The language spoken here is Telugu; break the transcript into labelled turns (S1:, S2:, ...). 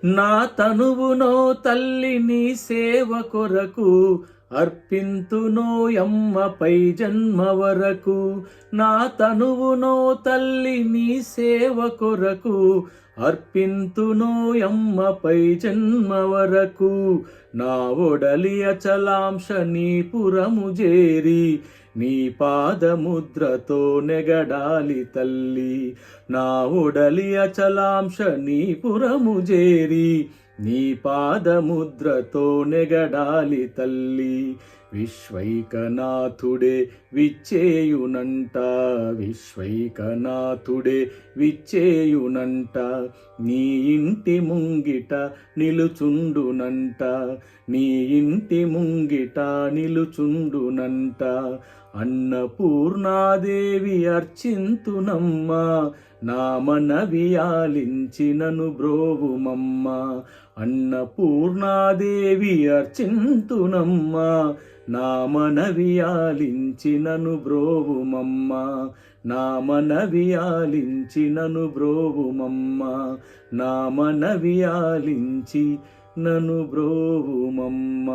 S1: నా తనువునో తల్లి నీ సేవ కొరకు అర్పింతునో యమ్మపై జన్మ వరకు. నా తనువునో తల్లి నీ సేవ కొరకు అర్పింతునో యమ్మపై జన్మ వరకు. నా ఒడలి అచలాంశ నీ పురము చేరి నీ పాదముద్రతో నెగడాలి తల్లి. నా ఒడలి అచలాంశ నీ పురము చేరి నీ పాదముద్రతో నెగడాలి తల్లి. విశ్వైకనాథుడే విచ్చేయునంట, విశ్వైకనాథుడే విచ్చేయునంట. నీ ఇంటి ముంగిట నిలుచుండునంట, నీ ఇంటి ముంగిట నిలుచుండునంట. అన్నపూర్ణాదేవి అర్చింతునమ్మా, నా మనవి ఆలించి నను బ్రోవుమమ్మ. అన్నపూర్ణాదేవి అర్చింతునమ్మా, నా మనవి ఆలించి నను బ్రోవుమమ్మ. నా మనవి ఆలించి నను బ్రోవుమమ్మ, నా మనవి ఆలించి నను బ్రోవుమమ్మ.